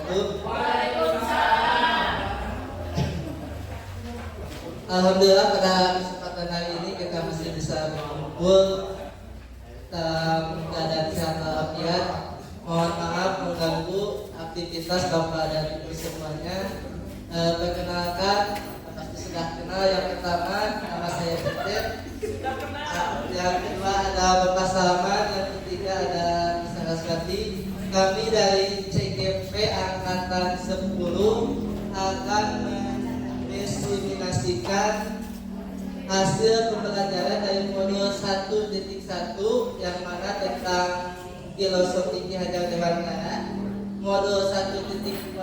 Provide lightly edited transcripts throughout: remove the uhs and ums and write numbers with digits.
wabarakatuh. Alhamdulillah pada kesempatan hari ini kita masih bisa berkumpul dalam keadaan sehat walafiat. Mohon maaf mengganggu aktivitas Bapak dan Ibu semuanya. Perkenalkan, pasti sudah kenal. Yang pertama nama saya Peter. Yang kedua ada Bapak Salman. Yang ketiga ada Saraswati. Kami dari CGP Angkatan 10 akan mendiseminasikan hasil pembelajaran dari modul 1.1 yang mana tentang filosofi Ki Hajar Dewantara, modul 1.2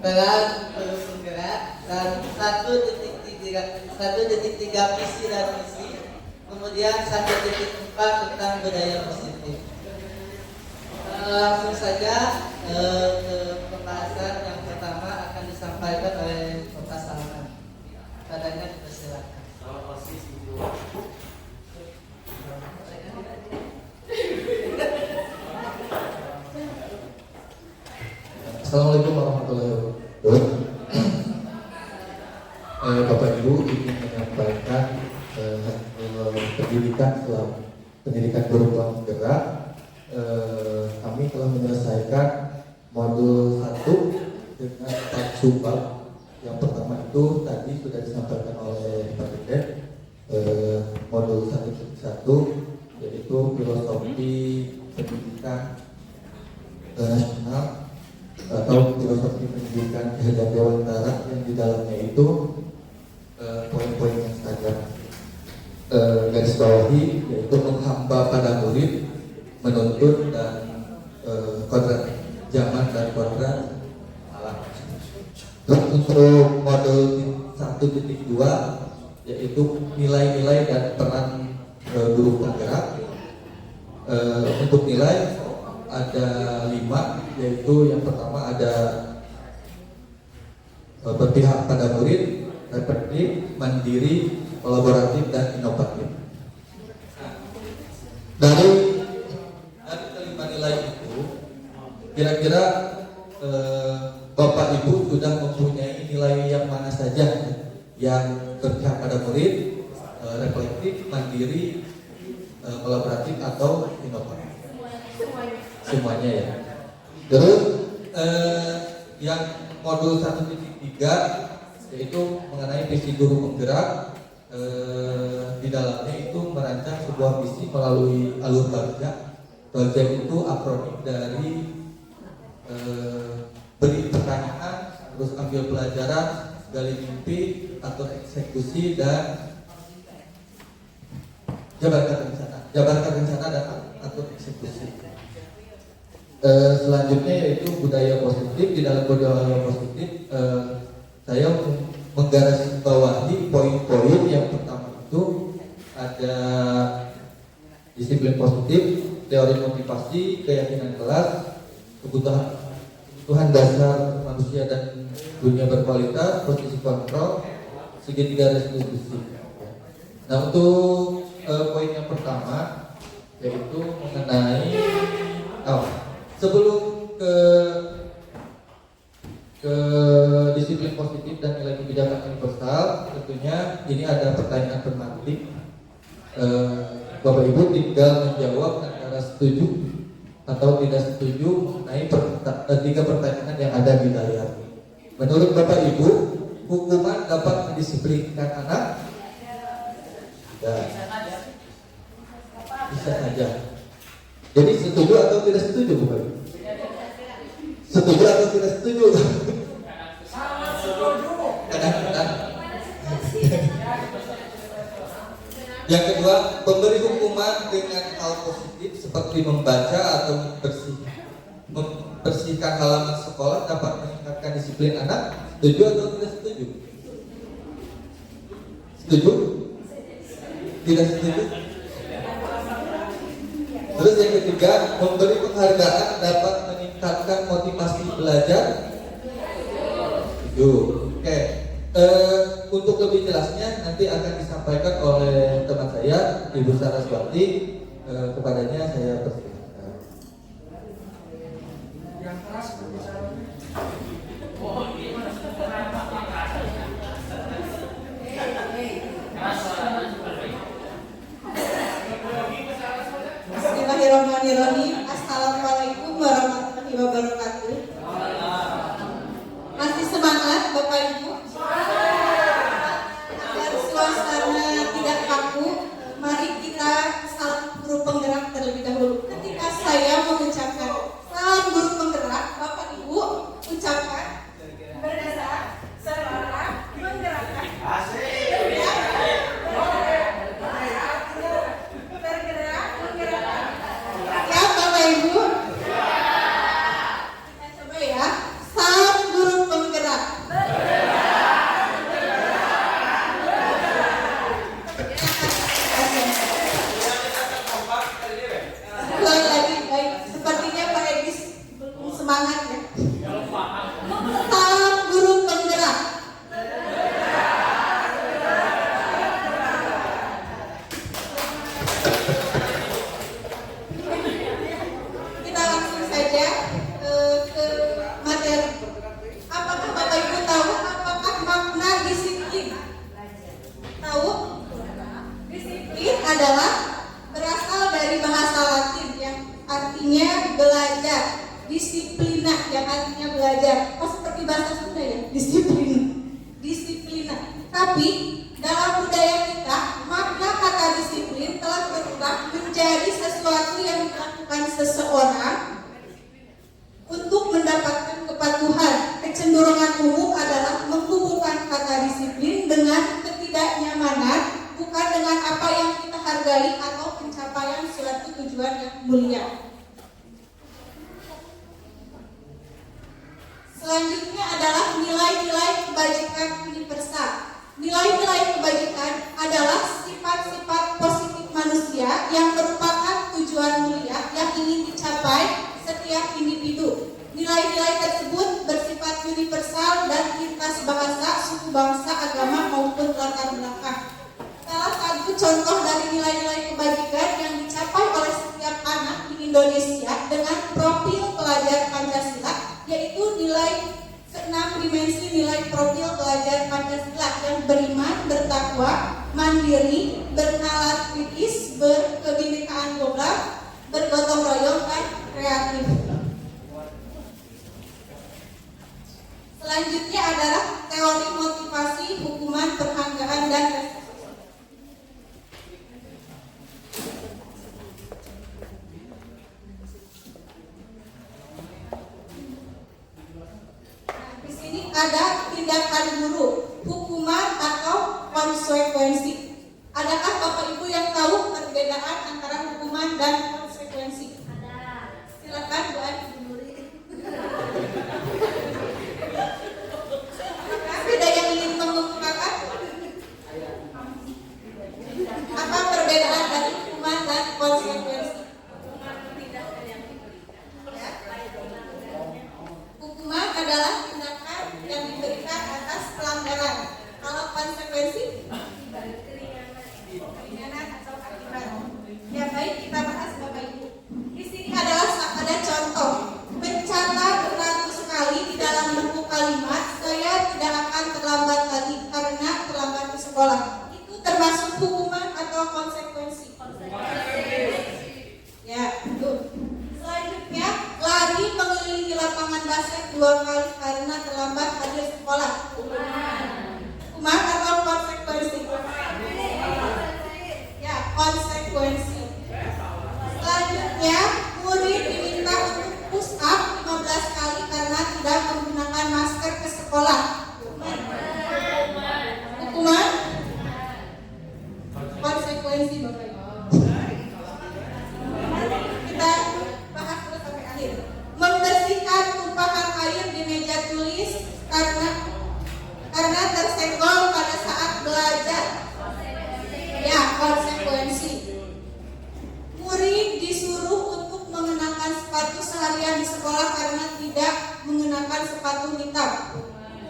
peran perlu penggerak, dan 1.3 visi dan misi, kemudian 1.4 tentang budaya positif. Langsung saja ke pembahasan yang pertama akan disampaikan oleh Bapak Salman. Padanya dipersilakan. Assalamualaikum warahmatullahi wabarakatuh. Bapak Ibu ingin menyampaikan pendidikan berupa penggerak. Kami telah menyelesaikan modul 1 dengan 4 subbab. Yang pertama itu tadi sudah disampaikan oleh Pak Dirjen, modul 1.1 yaitu filosofi pendidikan nasional atau filosofi pendidikan Ki Hajar Dewantara, yang di dalamnya itu poin-poin yang saya garis bawahi, yaitu menghamba pada murid, menuntut, dan kodrat zaman dan kodrat alam. Terus untuk modul 1.2 yaitu nilai-nilai dan peran guru penggerak. Untuk nilai ada 5, yaitu yang pertama ada berpihak pada murid, reflektif, mandiri, kolaboratif, dan inovatif. Dari kelima nilai itu, kira-kira Bapak Ibu sudah mempunyai nilai yang mana saja yang berpihak pada murid, reflektif, mandiri, kolaboratif, atau inovatif? Semuanya ya. Terus yang modul 1.3 yaitu mengenai visi guru penggerak. Di dalamnya itu merancang sebuah visi melalui alur kerja. Project itu akronim dari beri pertanyaan, terus ambil pelajaran, gali mimpi, atur eksekusi, dan jabarkan rencana dan atur eksekusi. Selanjutnya yaitu budaya positif. Di dalam budaya positif saya menggarisbawahi poin-poin. Yang pertama itu ada disiplin positif, teori motivasi, keyakinan kelas, kebutuhan dasar manusia dan dunia berkualitas, posisi kontrol, segitiga restitusi. Nah, untuk poin yang pertama yaitu mengenai sebelum ke disiplin positif dan nilai kebijakan universal, tentunya ini ada pertanyaan tematik. Bapak Ibu tinggal menjawab antara setuju atau tidak setuju mengenai 3 pertanyaan yang ada di layar. Menurut Bapak Ibu, hukuman dapat mendisiplinkan anak? Ya. Bisa saja. Jadi setuju atau tidak setuju, Bapak Ibu? Setuju atau tidak setuju? Sangat setuju. Yang kedua, memberi hukuman dengan hal positif seperti membaca atau membersihkan halaman sekolah dapat meningkatkan disiplin anak. Setuju atau tidak setuju? Setuju? Tidak setuju? Terus yang ketiga, memberi penghargaan dapat meningkatkan motivasi belajar. Setuju. Oke. Untuk lebih jelasnya nanti akan disampaikan oleh teman saya, Ibu Saraswati. Kepadanya saya persilakan. keras berbicaranya. Bismillahirrahmanirrahim. Assalamualaikum warahmatullahi wabarakatuh. Masih semangat Bapak Ibu? Agar suasana tidak kaku, mari kita salam guru penggerak terlebih dahulu. Ketika saya mengucapkan salam guru penggerak, Bapak Ibu ucapkan berdasar suara menggerakkan. Ya. Bergerak menggerakkan. Ya Bapak Ibu. Kita coba ya. Salam guru penggerak. Ulang lagi, baik. Sepertinya Pak Edis belum semangat ya. Salam guru penggerak. Kita langsung saja ke materi. Apakah Bapak Ibu tahu apakah makna disiplin? Tahu? Disiplin adalah berasal dari bahasa Latin yang artinya belajar. Disiplina yang artinya belajar. Oh, seperti bahasa Sunda ya, disiplina. Tapi dalam budaya kita, makna kata disiplin telah berubah menjadi sesuatu yang dilakukan seseorang untuk mendapatkan kepatuhan. Kecenderungan umum adalah menghubungkan kata disiplin dengan ketidaknyamanan, bukan dengan apa yang kita hargai atau pencapaian suatu tujuan yang mulia. Selanjutnya adalah nilai-nilai kebajikan universal. Nilai-nilai kebajikan adalah sifat-sifat positif manusia yang merupakan tujuan mulia yang ingin dicapai setiap individu. Nilai-nilai tersebut bersifat universal dan lintas bahasa, suku bangsa, agama maupun latar belakang. Salah satu contoh dari nilai-nilai kebajikan yang dicapai oleh setiap anak di Indonesia dengan profil pelajar Pancasila yaitu nilai keenam dimensi nilai profil pelajar Pancasila yang beriman, bertakwa, mandiri, bernalar kritis, berkebinekaan global, bergotong royong, dan kreatif. Selanjutnya adalah teori motivasi, hukuman, penghargaan, dan prestasi. Di sini ada tindakan guru, hukuman atau konsekuensi. Adakah Bapak Ibu yang tahu perbedaan antara hukuman dan konsekuensi? Ada. Silakan Bu Ani. Ada yang ingin mengemukakan? Apa perbedaan dari hukuman dan konsekuensi? Hukuman adalah tindakan yang diberikan atas pelanggaran. Kalau konsekuensi, keringanan atau akibat. Ya baik, kita bahas Bapak Ibu. Di sini adalah ada contoh. Mencatat beratus kali di dalam bentuk kalimat, saya tidak akan terlambat lagi karena terlambat ke sekolah. Itu termasuk hukuman atau konsekuensi? Ya, betul. Selanjutnya, lari mengelilingi lapangan basket 2 kali karena terlambat hadir sekolah. Hukuman atau konsekuensi? Ya, konsekuensi. Selanjutnya, murid diminta untuk push up 15 kali karena tidak menggunakan masker ke sekolah. Hukuman? Konsekuensi Bapak Ibu. Kita bahas terus sampai akhir. Membersihkan tumpahan air di meja tulis karena tersenggol pada saat belajar. Ya, konsekuensi. Murid disuruh untuk mengenakan sepatu seharian di sekolah karena tidak mengenakan sepatu hitam.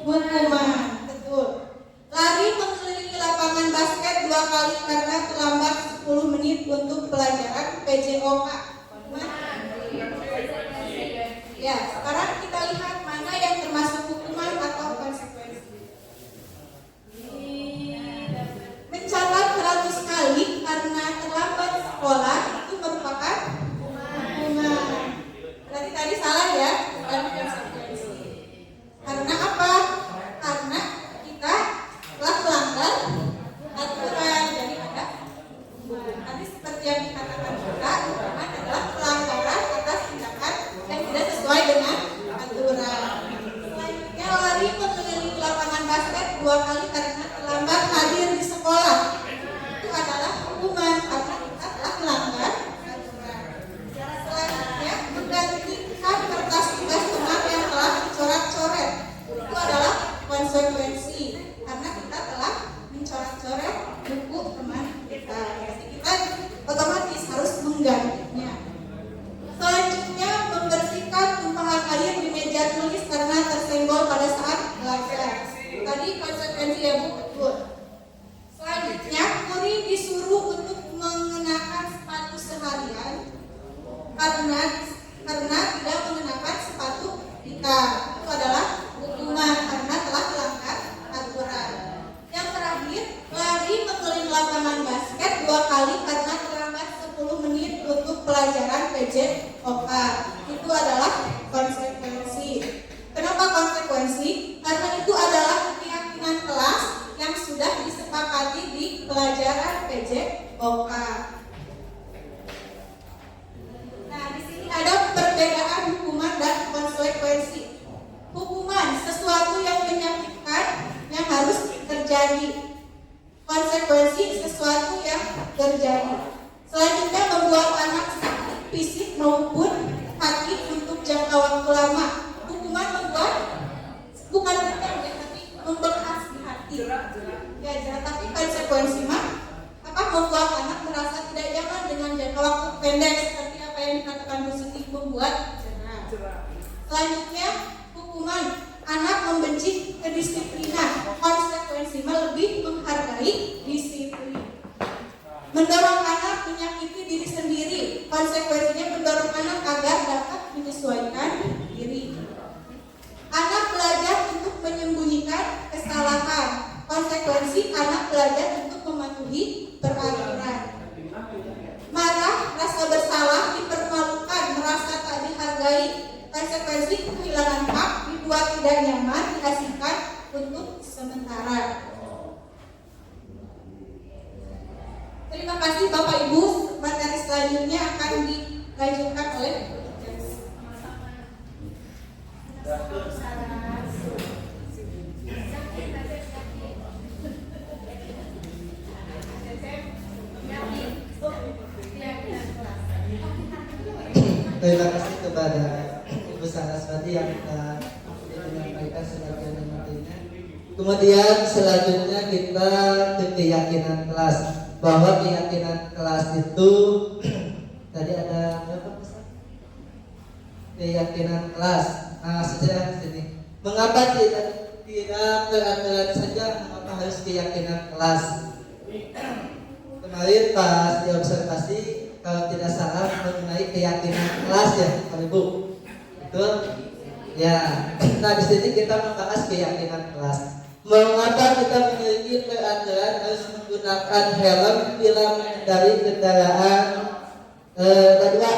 Hukuman, betul. Lari mengelilingi lapangan basket 2 kali karena terlambat 10 menit untuk pelajaran PJOK. Ya, sekarang kita basket 2 kali karena terlambat hadir di sekolah. Itu adalah hukuman karena kita telah melanggar aturan. Selanjutnya, menggantikan kertas tugas teman yang telah dicoret-coret. Itu adalah konsekuensi karena kita telah mencoret-coret buku teman kita. Jadi kita otomatis harus menggantinya. Selanjutnya, membersihkan tumpahan air di meja tulis karena tersenggol pada saat belajar. Tadi konsekuensi ya Bu, betul. Selanjutnya, murid disuruh untuk mengenakan sepatu seharian karena tidak mengenakan sepatu hitam. Itu adalah hukuman karena telah melanggar aturan. Yang terakhir, lari mengelilingi lapangan basket 2 kali karena terlambat 10 menit untuk pelajaran PJOK. Itu adalah konsekuensi. Kenapa konsekuensi? Karena itu adalah keyakinan kelas yang sudah disepakati di pelajaran PJOK. Nah, di sini ada perbedaan hukuman dan konsekuensi. Hukuman sesuatu yang menyakitkan yang harus terjadi. Konsekuensi sesuatu yang terjadi. Selanjutnya, membuat anak sakit fisik maupun hati untuk jangka waktu lama. Hukuman membuat bukan tapi membekas di hati. Ya, tapi konsekuensi membuat anak merasa tidak nyaman dengan jangka waktu pendek seperti apa yang dikatakan Bu Siti, membuat jerah. Selanjutnya, hukuman anak membenci kedisiplinan. Konsekuensi lebih menghargai disiplin. Mendorong anak menyakiti diri sendiri. Konsekuensinya mendorong anak agar dapat menyesuaikan diri. Anak belajar untuk menyembunyikan kesalahan. Konsekuensi anak belajar untuk mematuhi peraturan. Marah, rasa bersalah, dipermalukan, merasa tak dihargai. Konsekuensi kehilangan hak, dibuat tidak nyaman, diasingkan untuk sementara. Terima kasih Bapak Ibu. Materi selanjutnya akan dilanjutkan oleh Terima kasih kepada Ibu Saraswati yang menyampaikan sebagian materinya. Kemudian selanjutnya kita ke keyakinan kelas, bahwa keyakinan kelas itu tadi ada berapa pesan? Keyakinan kelas. Nah, sudah sini. Mengapa tidak peraturan saja, mengapa harus keyakinan kelas? Kemarin pas diobservasi, kalau tidak salah mengenai keyakinan kelas ya, Pak Ibu. Betul? Ya. Nah, di sini kita membahas keyakinan kelas. Mengapa kita memiliki peraturan harus menggunakan helm bila mengendari kendaraan? Kedua,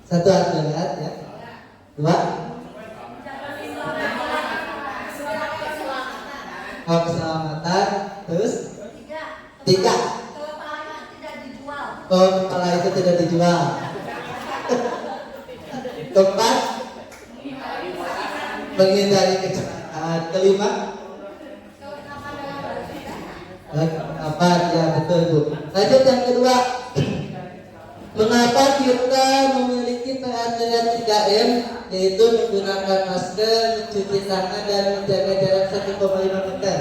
satu aturan ya. Dua, keselamatan. Terus tiga, kepala itu tidak dijual. Keempat, menghindari kecelakaan. Kelima, keempat, ya betul Bu. Lanjut yang kedua, mengapa kita memiliki peraturan 3M, yaitu menggunakan masker, mencuci tangan, dan menjaga jarak 1,5 meter.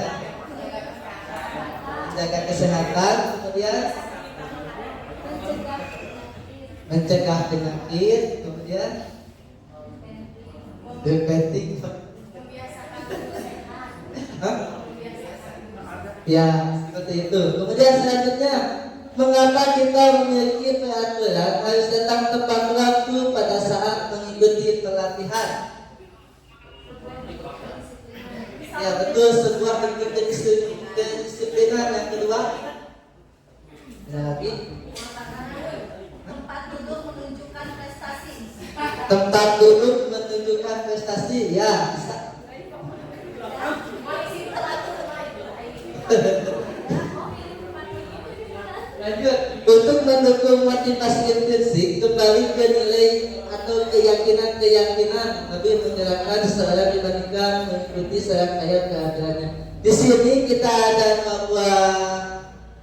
Menjaga kesehatan, kemudian mencegah penyakit, kemudian preventing. Ya, seperti itu. Kemudian selanjutnya, mengapa kita memiliki peraturan harus datang tepat waktu pada saat mengikuti pelatihan? Ya betul, sebuah bentuk kedisiplinan. Yang kedua, ada lagi? Tempat duduk menunjukkan prestasi. Tempat duduk menunjukkan prestasi, ya bisa. Lanjut, untuk mendukung motivasi intrinsik kembali ke nilai atau keyakinan lebih menggerakkan seseorang dibandingkan mengikuti serangkaian keadilannya. Di sini kita ada dua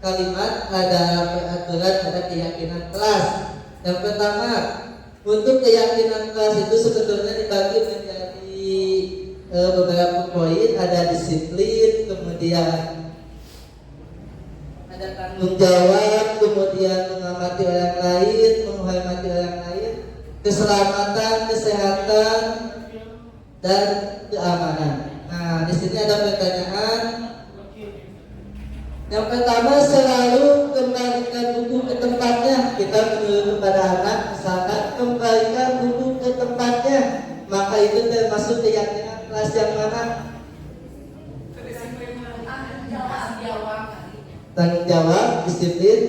kalimat, ada peraturan, ada keyakinan kelas. Yang pertama, untuk keyakinan kelas itu sebetulnya dibagi menjadi beberapa poin, ada disiplin, kemudian ada tanggung jawab, kemudian mengamati orang lain, menghormati orang lain, keselamatan, kesehatan, dan keamanan. Nah, di sini ada pertanyaan. Yang pertama, selalu kembalikan buku ke tempatnya. Kita menyuruh kepada anak, misalkan kembalikan buku ke tempatnya, maka itu termasuk keyakinan kelas yang mana? Tanggung jawab, disiplin.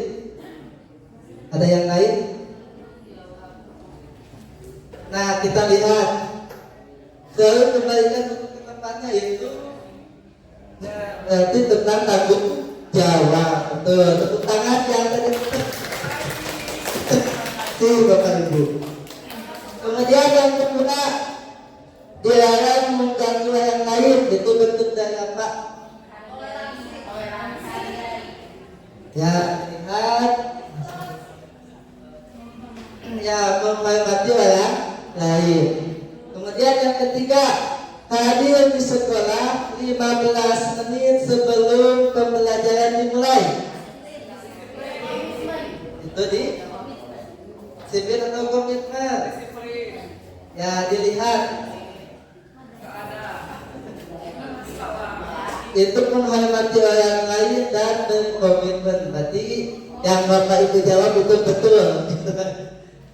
Ada yang lain? Nah, kita lihat selalu kembalikan buku ke tempatnya itu berarti tentang tanggung jawab. Betul, tepuk tangan yang tadi si Bapak Ibu. Kemudian yang kedua, dilarang mengganggu yang lain. Itu bentuk dari apa? Ya, lihat. Ya, menghormati orang lain. Kemudian yang ketiga, hadir di sekolah 15 menit sebelum pembelajaran dimulai. Itu di sipil atau komitmen? Ya, dilihat. Itu menghormati orang lain dan berkomitmen. Berarti yang Bapak Ibu jawab itu betul.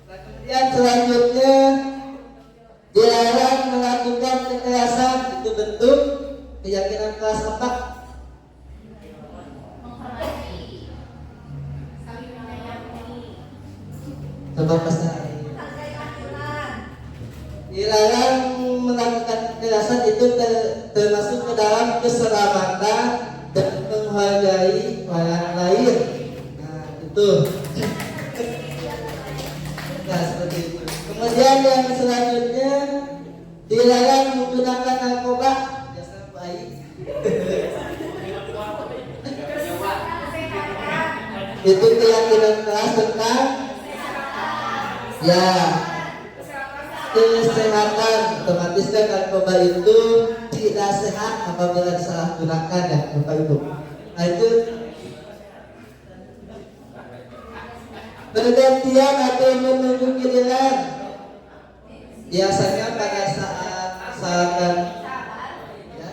Kemudian selanjutnya, dilarang melakukan kekerasan. Itu bentuk keyakinan kelas apa? Coba pesan. Dilarang melakukan kekerasan itu termasuk ke dalam keselamatan dan menghargai orang lain. Nah, itu. Nah, seperti itu. Kemudian yang selanjutnya, dilarang menggunakan narkoba. Biasa baik. Itu keyakinan kelas tentang ya kesehatan. Otomatis kan narkoba itu tidak sehat apabila disalahgunakan ya Bapak Ibu. Nah, itu bergantian atau menunggu giliran. Biasanya pada saat misalkan ya,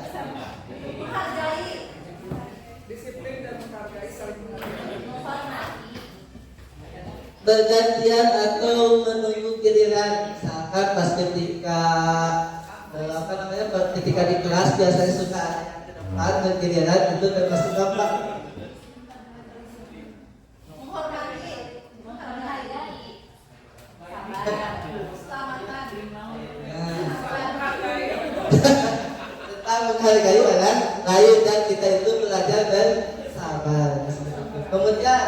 bergantian atau menunggu giliran. Misalkan pas ketika ketika di kelas biasanya suka ada yang ke depan bergiliran, itu termasuk apa? Tentang menghargai orang lain dan kita itu belajar bersabar. Kemudian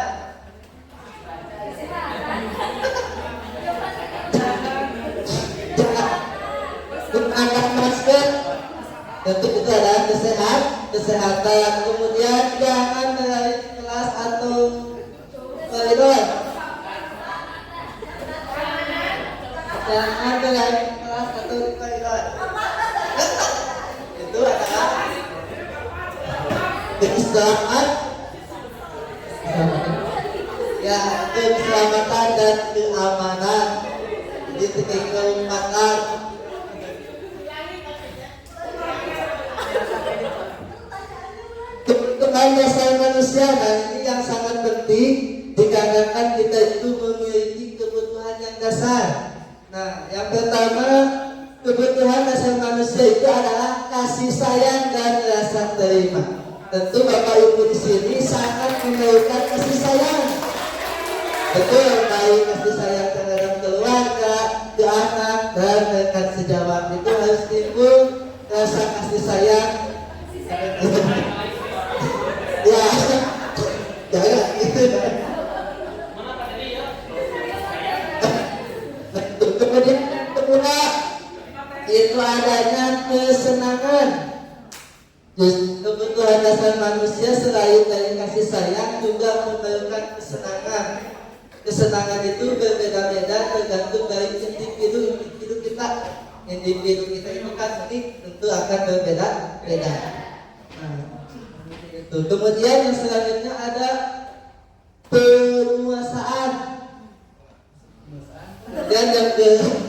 menggunakan masker, tentu itu adalah kesehatan. Kemudian jangan berlari di kelas atau koridor. Jangan berlari di kelas atau di koridor. Itu adalah keselamatan. Ya, itu keselamatan dan keamanan. Jadi keselamatan. Kebutuhan dasar manusia, dan ini yang sangat penting dikarenakan kita itu memiliki kebutuhan yang dasar. Nah, yang pertama, kebutuhan dasar manusia itu adalah kasih sayang dan rasa terima. Tentu Bapak Ibu di sini sangat memerlukan kasih sayang. Betul, baik kasih sayang terhadap keluarga, ke anak, dan rekan sejawat itu harus timbul rasa kasih sayang. Ya, jangan gitu. Kemudian yaitu adanya kesenangan. Just kebutuhan dasar manusia selain dari kasih sayang juga memerlukan kesenangan. Kesenangan itu berbeda-beda tergantung dari individu kita. Individu kita itu kan unik, tentu akan berbeda-beda. Nah, itu. Kemudian yang selanjutnya ada penguasaan. Kemudian yang keempat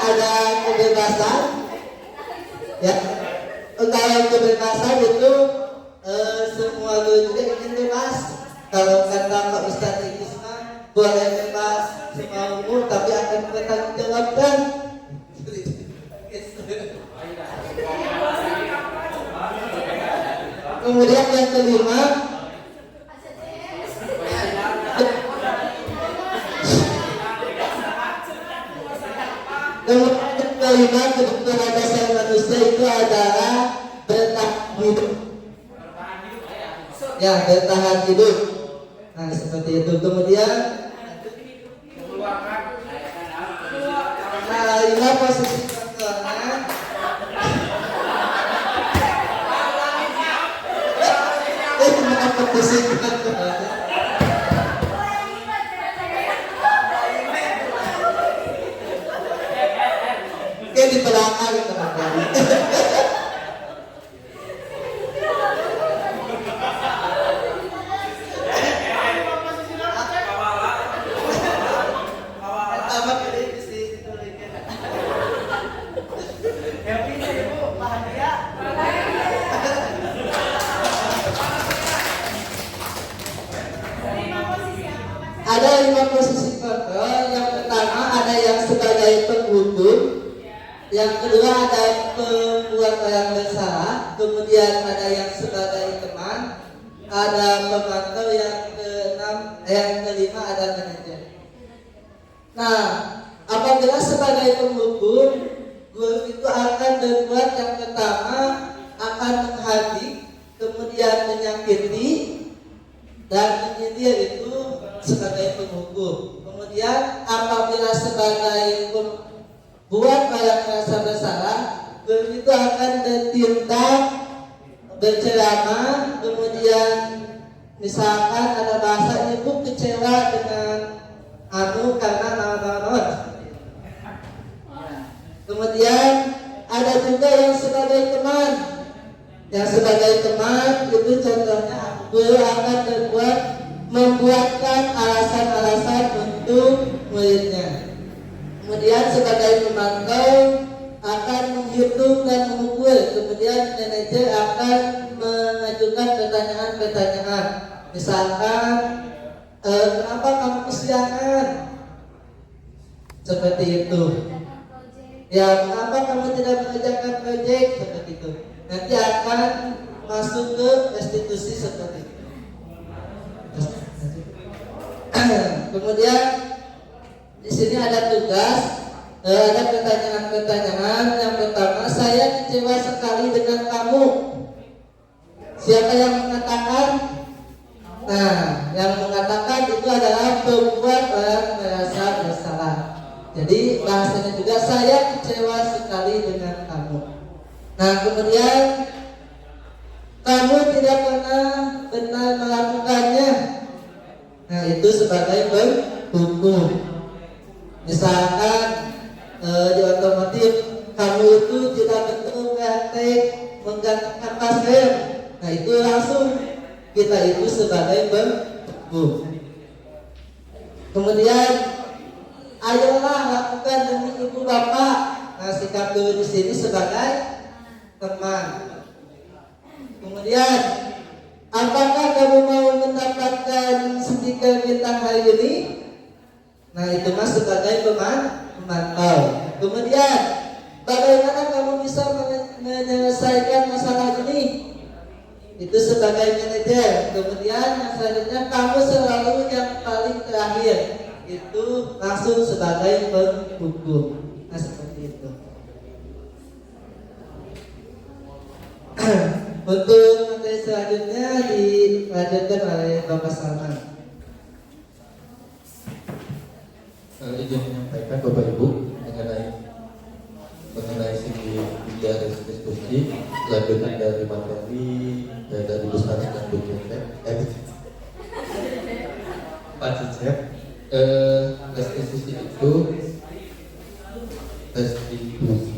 ada kebebasan. Ya, kalau kebebasan itu semua guru juga ingin bebas. Kalau kata Pak Ustadz Ikisma, boleh bebas semaumu, tapi akan bertanggungjawabkan. Kemudian yang kelima, kebutuhan dasar manusia itu adalah bertahan hidup. Ya, bertahan hidup. Nah, seperti itu. Kemudian, lima posisi pertolongan. Posisi pertolongan. Di belakang teman-teman. Ada 5 posisi kontrol. Yang pertama ada yang sebagai penghukum. Yang kedua ada pembuat orang bersalah. Kemudian ada yang sebagai teman. Ada pemantau. Yang kelima ada manajer. Nah, apabila sebagai penghukum, guru itu akan berbuat yang pertama akan menghadik, kemudian menyakiti dan menyindir itu sebagai penghukum. Kemudian apabila sebagai buat orang merasa bersalah, guru itu akan bertindak, berceramah, kemudian misalkan ada bahasa ibu kecewa dengan karena naon-naon. Kemudian ada juga yang sebagai teman. Yang sebagai teman itu contohnya guru akan membuatkan alasan-alasan untuk muridnya. Kemudian sebagai pemantau akan menghitung dan mengukur. Kemudian manajer akan mengajukan pertanyaan-pertanyaan. Misalkan, kenapa kamu kesiangan? Seperti itu. Ya, mengapa kamu tidak mengerjakan proyek? Seperti itu. Nanti akan masuk ke restitusi seperti itu. Kemudian di sini ada tugas, ada pertanyaan-pertanyaan. Yang pertama, saya kecewa sekali dengan kamu. Siapa yang mengatakan? Nah, yang mengatakan itu adalah pembuat orang merasa bersalah. Jadi bahasanya juga saya kecewa sekali dengan kamu. Nah, kemudian kamu tidak pernah benar melakukannya. Nah, itu sebagai penghukum. Misalkan di otomotif kamu itu tidak betul praktek menggantungkan pasir. Nah, itu langsung kita itu sebagai penghukum. Kemudian ayolah lakukan demi ibu bapak. Nah, sikap guru di sini sebagai teman. Kemudian, apakah kamu mau mendapatkan stiker bintang hari ini? Nah, itu mas sebagai pemantau. Kemudian, bagaimana kamu bisa menyelesaikan masalah ini? Itu sebagai manajer. Kemudian yang selanjutnya, kamu selalu yang paling terakhir. Itu langsung sebagai penghukum. Nah, seperti itu. Untuk materi selanjutnya dilanjutkan oleh Bapak Salman. Izin menyampaikan Bapak Ibu mengenai lanjutan dari materi dari Ustaz dan Bu Cecep, Pak Cecep. Restitusi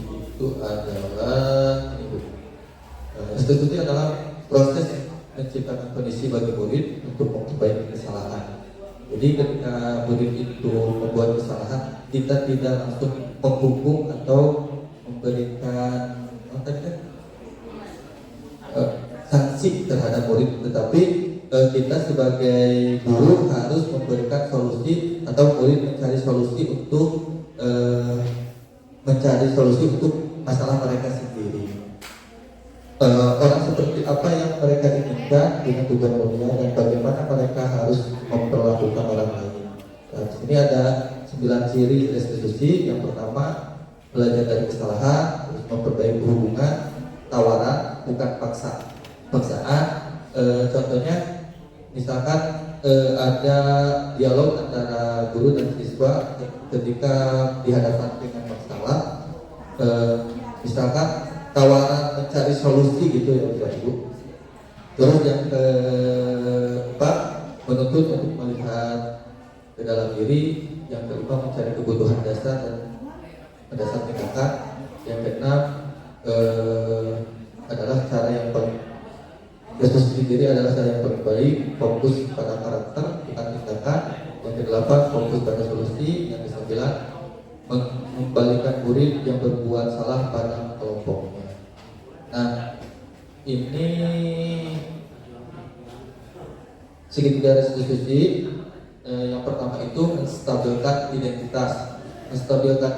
itu adalah restitusi adalah proses menciptakan kondisi bagi murid untuk memperbaiki kesalahan. Jadi ketika murid itu membuat kesalahan, kita tidak langsung menghukum atau memberikan sanksi terhadap murid, tetapi kita sebagai guru harus memberikan solusi atau murid mencari solusi untuk masalah mereka sendiri. Orang seperti apa yang mereka inginkan dengan tujuan mulia dan bagaimana mereka harus memperlakukan orang lain. Nah, di sini ada 9 ciri restitusi. Yang pertama, belajar dari kesalahan, terus memperbaiki hubungan, tawaran, bukan paksaan. Contohnya, misalkan ada dialog antara guru dan siswa ketika dihadapkan dengan masalah, misalkan tawaran mencari solusi gitu ya Bapak Ibu. Terus yang keempat, menuntut untuk melihat ke dalam diri. Yang kelima, mencari kebutuhan dasar dan mendasar tindakan. Yang keenam adalah cara yang paling restitusi diri adalah cara yang paling baik, fokus pada karakter bukan tindakan. Yang kedelapan, fokus pada solusi. Yang kesembilan, mengembalikan murid yang berbuat salah pada kelompoknya. Nah, ini segitiga restitusi. Yang pertama itu menstabilkan identitas. Menstabilkan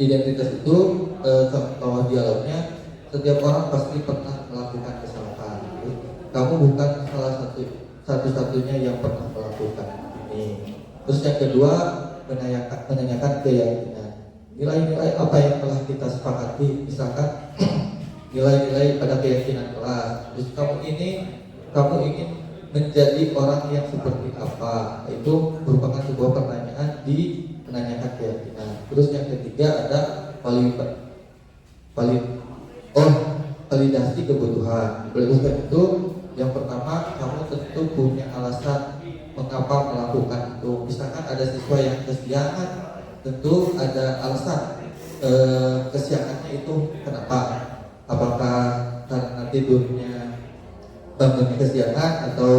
identitas itu contoh dialognya, setiap orang pasti pernah melakukan kesalahan. Kamu bukan salah satu-satunya yang pernah melakukan ini. Terus yang kedua, menanyakan keyakinan. Nilai-nilai apa yang telah kita sepakati, misalkan nilai-nilai pada keyakinan kelas. Terus kamu ingin menjadi orang yang seperti apa? Itu merupakan sebuah pertanyaan di menanyakan keyakinan. Terus yang ketiga ada validasi kebutuhan. Kebutuhan itu yang pertama, kamu tentu punya alasan mengapa melakukan itu. Misalkan ada siswa yang kesiangan, tentu ada alasan kesiangannya itu kenapa? Apakah karena tidurnya bangunnya kesiangan atau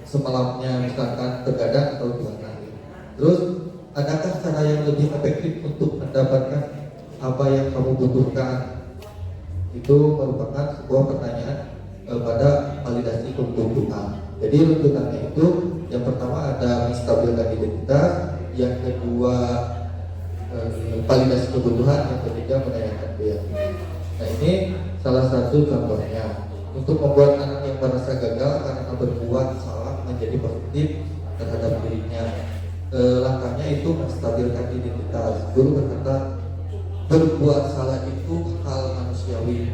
semalamnya misalkan tergadang atau gimana? Terus adakah cara yang lebih efektif untuk mendapatkan apa yang kamu butuhkan? Itu merupakan sebuah pertanyaan pada validasi kebutuhan. Jadi runtutannya itu yang pertama ada menstabilkan identitas, yang kedua validasi kebutuhan, yang ketiga menanyakan keyakinan. Nah, ini salah satu contohnya untuk membuat anak yang merasa gagal karena berbuat salah menjadi positif terhadap dirinya. Langkahnya itu menstabilkan identitas. Guru berkata, berbuat salah itu hal manusiawi.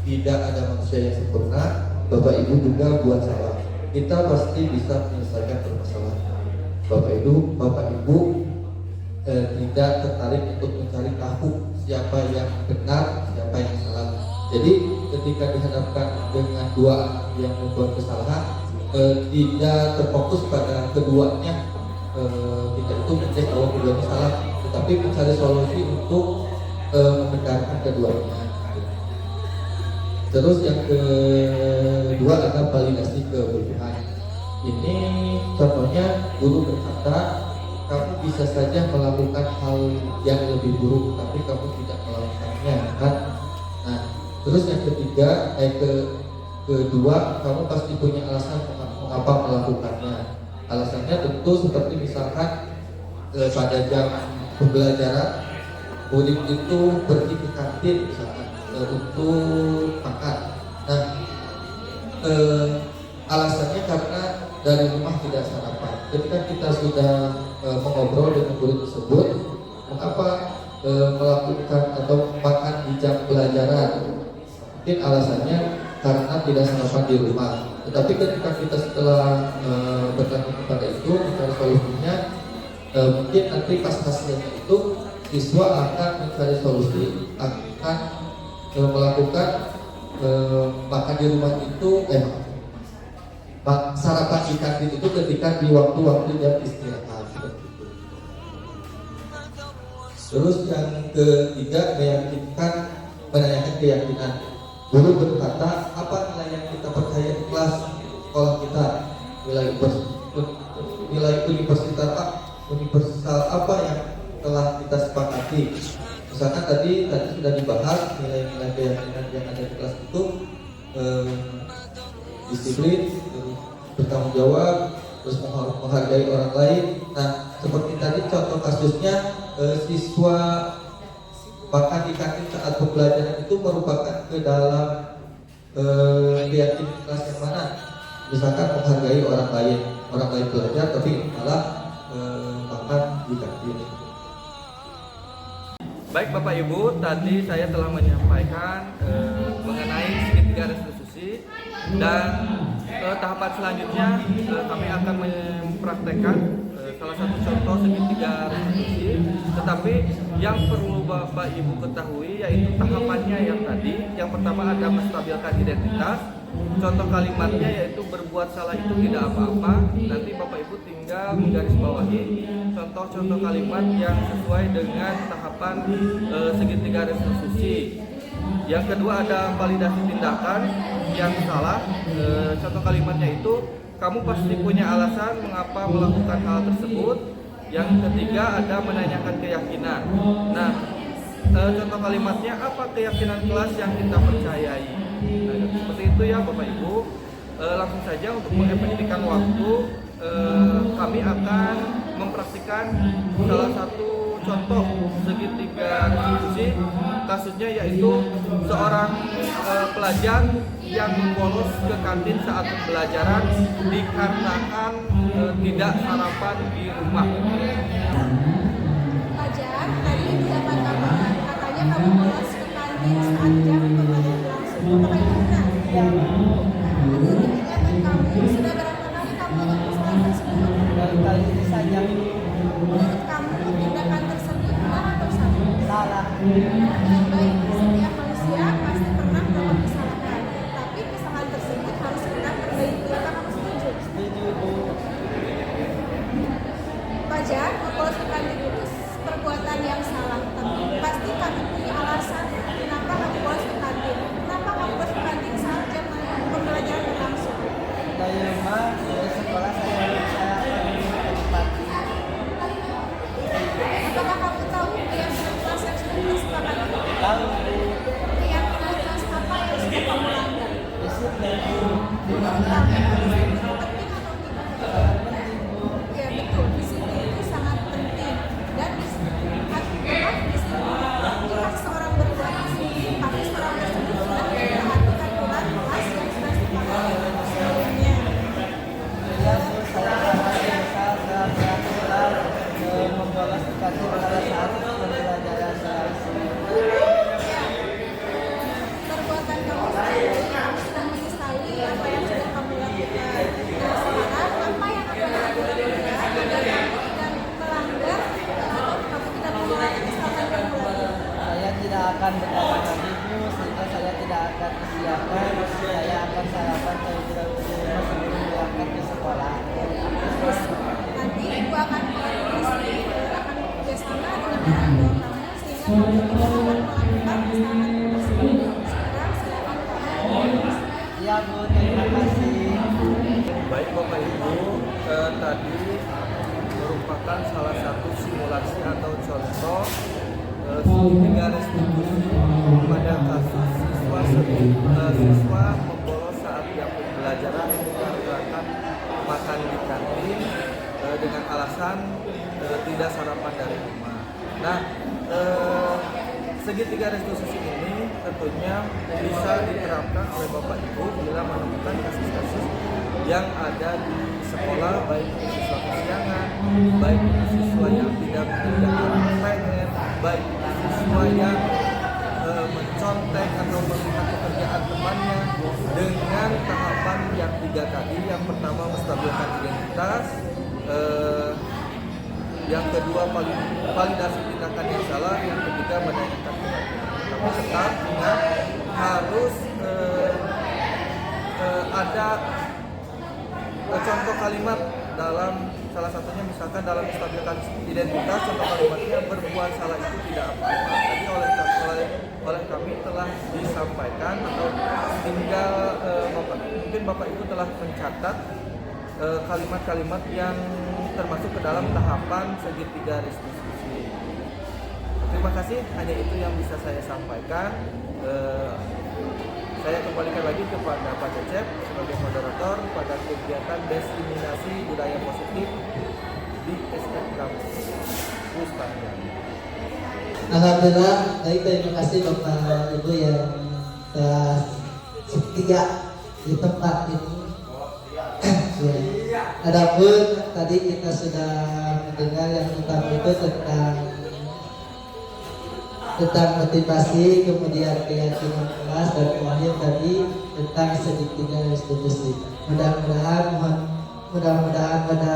Tidak ada manusia yang sempurna. Bapak Ibu juga buat salah. Kita pasti bisa menyelesaikan permasalahan. Bapak Ibu tidak tertarik untuk mencari tahu siapa yang benar, siapa yang salah. Jadi ketika dihadapkan dengan dua anak yang membuat kesalahan, tidak terfokus pada keduanya. Tidak itu mencari bahwa keduanya salah, tetapi mencari solusi untuk membenarkan keduanya. Terus yang kedua ada validasi kebutuhan. Ini contohnya guru berkata, kamu bisa saja melakukan hal yang lebih buruk, tapi kamu tidak melakukannya, kan? Nah, terus yang kedua, kamu pasti punya alasan mengapa melakukannya. Alasannya tentu seperti misalkan pada jam pembelajaran murid itu pergi ke kantin misalkan untuk makan. Nah, alasannya karena dari rumah tidak sarapan. Ketika kita sudah mengobrol dengan guru tersebut, mengapa melakukan atau makan di jam pelajaran? Mungkin alasannya karena tidak sarapan di rumah. Tetapi ketika kita setelah bertanya kepada itu, mencari solusinya, mungkin nanti pas hasilnya itu siswa akan mencari solusi, akan melakukan makan di rumah itu sarapan di kantin itu ketika di waktu-waktu jam istirahat seperti itu. Terus yang ketiga, menanyakan keyakinan. Guru berkata, apa nilai yang kita percaya di kelas sekolah kita, nilai universal apa yang telah kita sepakati. Misalkan tadi sudah dibahas nilai-nilai keyakinan yang ada di kelas itu, disiplin, bertanggung jawab, terus menghargai orang lain. Nah, seperti tadi contoh kasusnya, siswa makan di kantin saat pembelajaran itu merupakan ke dalam keyakinan kelas yang mana? Misalkan menghargai orang lain belajar tapi malah makan di kantin. Baik Bapak Ibu, tadi saya telah menyampaikan mengenai segitiga restitusi, dan tahapan selanjutnya kami akan mempraktekkan salah satu contoh segitiga restitusi. Tetapi yang perlu Bapak Ibu ketahui yaitu tahapannya yang tadi. Yang pertama ada menstabilkan identitas. Contoh kalimatnya yaitu berbuat salah itu tidak apa-apa. Nanti Bapak Ibu tinggal menggarisbawahi contoh-contoh kalimat yang sesuai dengan tahapan segitiga restitusi. Yang kedua ada validasi tindakan yang salah. Contoh kalimatnya itu, kamu pasti punya alasan mengapa melakukan hal tersebut. Yang ketiga ada menanyakan keyakinan. Nah, contoh kalimatnya, apa keyakinan kelas yang kita percayai. Nah, seperti itu ya Bapak Ibu. Langsung saja untuk mengefektifkan waktu, kami akan mempraktikkan salah satu contoh segitiga restitusi. Kasusnya yaitu seorang pelajar yang bolos ke kantin saat pembelajaran dikarenakan tidak sarapan di rumah. Fajar, tadi dapat kabar katanya kamu bolos ke kantin saat jam pembelajaran langsung. Apakah itu benar? Menurut pendapat kamu, sudah berapa kali kamu melakukan kesalahan tersebut? Baru kali ini saja. Menurut kamu, tindakan tersebut benar atau salah? Salah. Baik, setiap manusia pasti pernah melakukan kesalahan, tapi kesalahan tersebut harus segera diperbaiki. Apa kamu setuju? Setuju, Bu. Fajar, membolos ke kantin itu perbuatan yang salah, tapi pasti kamu punya alasan kenapa kamu bolos ke kantin. Kenapa kamu bolos ke kantin saat jam pembelajaran berlangsung? Dari rumah ke sekolah saya cepat. Apakah kamu tahu keyakinan kelas yang sudah kita sepakati? Tahu, Bu. Keyakinan kelas apa yang sudah kamu langgar? Disiplin, Bu. Menurut kamu, disiplin penting atau tidak? Sangat penting, Bu. Ya betul, disiplin itu sangat penting. Dan disiplin jika seseorang berbuat disiplin, pasti seorang tersebut sudah memperhatikan aturan kelas yang sudah disepakati sebelumnya. Ya, Bu, saya sangat menyesal telah melakukan membolos ke kantin pada saat pembelajaran langsung. Perbuatan kamu sudah menyesali apa yang sudah kamu lakukan. Nah, sekarang apa yang akan kamu lakukan agar kamu tidak melanggar atau kamu tidak mengulangi kesalahan kamu lagi? Saya tidak akan berkata lagi, Bu, sehingga saya tidak akan kesiapan. Saya akan sarapan terlebih dahulu sebelum berangkat ke sekolah. Terus nanti ibu akan mengisi akan bekerjasama dengan orang tua kamu sehingga kamu tidak akan melakukan kesalahan tersebut. Sekarang silakan kamu. Iya, Bu, terima kasih. Baik Bapak Ibu, tadi merupakan salah satu simulasi atau contoh segitiga restitusi pada kasus siswa membolos saat jam pembelajaran dikarenakan makan di kantin dengan alasan tidak sarapan dari rumah. Nah, segitiga restitusi ini tentunya bisa diterapkan oleh Bapak Ibu bila menemukan kasus-kasus yang ada di sekolah, baik itu siswa kesiangan, baik itu siswa yang tidak mengerjakan PR, baik itu siswa yang mencontek atau melihat pekerjaan temannya dengan tahapan yang 3 tadi. Yang pertama, menstabilkan identitas, yang kedua validasi tindakan yang salah, yang ketiga menanyakan kematian. Tapi tetap ingat harus ada contoh kalimat dalam salah satunya misalkan dalam menstabilkan identitas, contoh kalimatnya berbuat salah itu tidak apa-apa. Tadi oleh kami telah disampaikan atau tinggal mungkin Bapak Ibu telah mencatat kalimat-kalimat yang termasuk ke dalam tahapan segitiga restitusi. Terima kasih, hanya itu yang bisa saya sampaikan. Saya kembalikan lagi kepada Pak Cecep sebagai moderator pada kegiatan diseminasi budaya positif di SMK Puspahiyang. Alhamdulillah, baik, terima kasih Bapak Ibu yang telah setia di tempat ini. Adapun tadi kita sudah mendengar yang utama itu tentang motivasi, kemudian keyakinan kelas, dan terakhir tadi tentang segitiga restitusi. Mudah-mudahan pada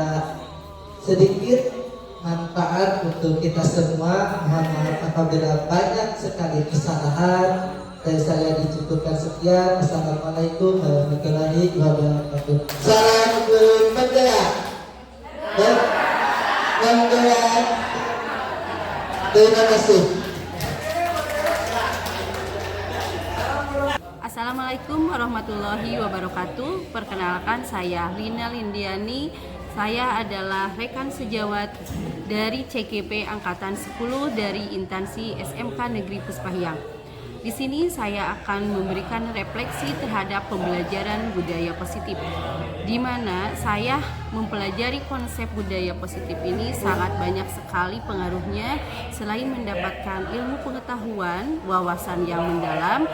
sedikit manfaat untuk kita semua. Mohon maaf apabila banyak sekali kesalahan. Dari saya dicukupkan sekian. Assalamualaikum warahmatullahi wabarakatuh. Salam bermegah. Terima kasih. Assalamualaikum warahmatullahi wabarakatuh. Perkenalkan, saya Lina Lindiani. Saya adalah rekan sejawat dari CGP Angkatan 10 dari instansi SMK Negeri Puspahiyang. Di sini saya akan memberikan refleksi terhadap pembelajaran budaya positif, di mana saya mempelajari konsep budaya positif ini sangat banyak sekali pengaruhnya. Selain mendapatkan ilmu pengetahuan, wawasan yang mendalam,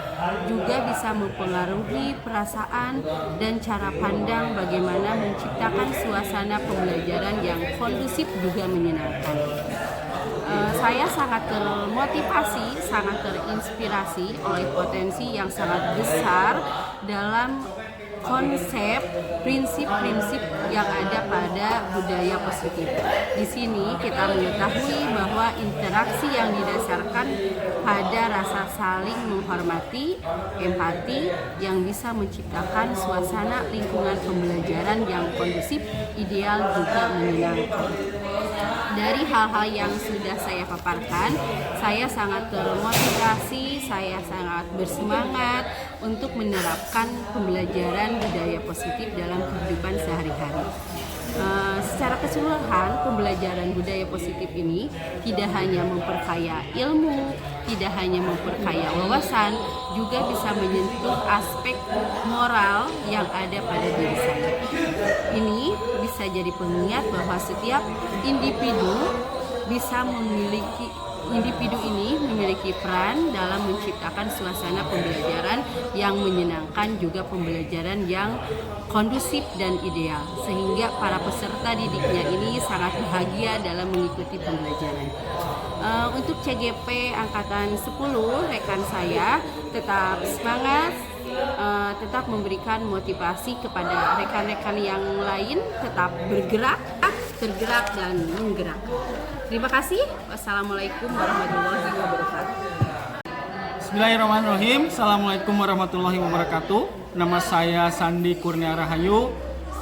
juga bisa mempengaruhi perasaan dan cara pandang bagaimana menciptakan suasana pembelajaran yang kondusif juga menyenangkan. Saya sangat termotivasi, sangat terinspirasi oleh potensi yang sangat besar dalam konsep prinsip-prinsip yang ada pada budaya positif. Di sini kita mengetahui bahwa interaksi yang didasarkan pada rasa saling menghormati, empati yang bisa menciptakan suasana lingkungan pembelajaran yang kondusif, ideal juga menyenangkan. Dari hal-hal yang sudah saya paparkan, saya sangat termotivasi, saya sangat bersemangat untuk menerapkan pembelajaran budaya positif dalam kehidupan sehari-hari. Secara keseluruhan, pembelajaran budaya positif ini tidak hanya memperkaya ilmu, tidak hanya memperkaya wawasan, juga bisa menyentuh aspek moral yang ada pada diri saya. Ini bisa jadi pengingat bahwa setiap individu ini memiliki peran dalam menciptakan suasana pembelajaran yang menyenangkan, juga pembelajaran yang kondusif dan ideal, sehingga para peserta didiknya ini sangat bahagia dalam mengikuti pembelajaran. Untuk CGP Angkatan 10, rekan saya tetap semangat, tetap memberikan motivasi kepada rekan-rekan yang lain, tetap bergerak, tergerak dan menggerak. Terima kasih. Wassalamualaikum warahmatullahi wabarakatuh. Bismillahirrahmanirrahim. Assalamualaikum warahmatullahi wabarakatuh. Nama saya Sandi Kurnia Rahayu.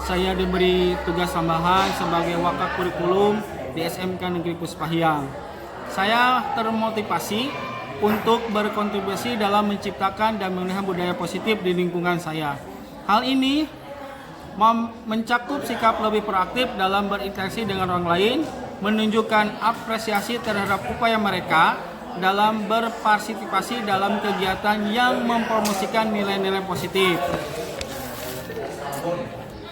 Saya diberi tugas tambahan sebagai wakil kurikulum di SMK Negeri Puspahiyang. Saya termotivasi untuk berkontribusi dalam menciptakan dan memelihara budaya positif di lingkungan saya. Hal ini mencakup sikap lebih proaktif dalam berinteraksi dengan orang lain, menunjukkan apresiasi terhadap upaya mereka dalam berpartisipasi dalam kegiatan yang mempromosikan nilai-nilai positif,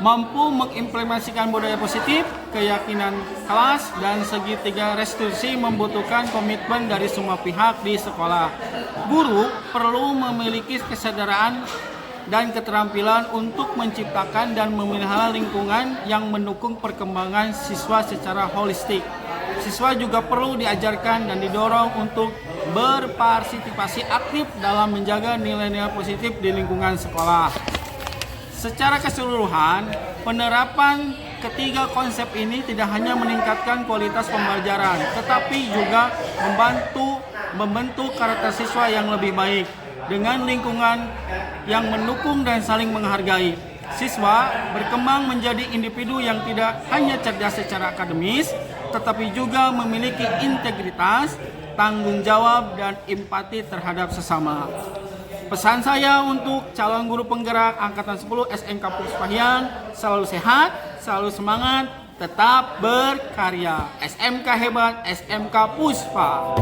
mampu mengimplementasikan budaya positif, keyakinan kelas, dan segitiga restitusi membutuhkan komitmen dari semua pihak di sekolah. Guru perlu memiliki kesadaran dan keterampilan untuk menciptakan dan memelihara lingkungan yang mendukung perkembangan siswa secara holistik. Siswa juga perlu diajarkan dan didorong untuk berpartisipasi aktif dalam menjaga nilai-nilai positif di lingkungan sekolah. Secara keseluruhan, penerapan ketiga konsep ini tidak hanya meningkatkan kualitas pembelajaran, tetapi juga membentuk karakter siswa yang lebih baik dengan lingkungan yang mendukung dan saling menghargai. Siswa berkembang menjadi individu yang tidak hanya cerdas secara akademis, tetapi juga memiliki integritas, tanggung jawab, dan empati terhadap sesama. Pesan saya untuk calon guru penggerak Angkatan 10 SMK Puspahyang, selalu sehat, selalu semangat, tetap berkarya. SMK hebat, SMK Puspa.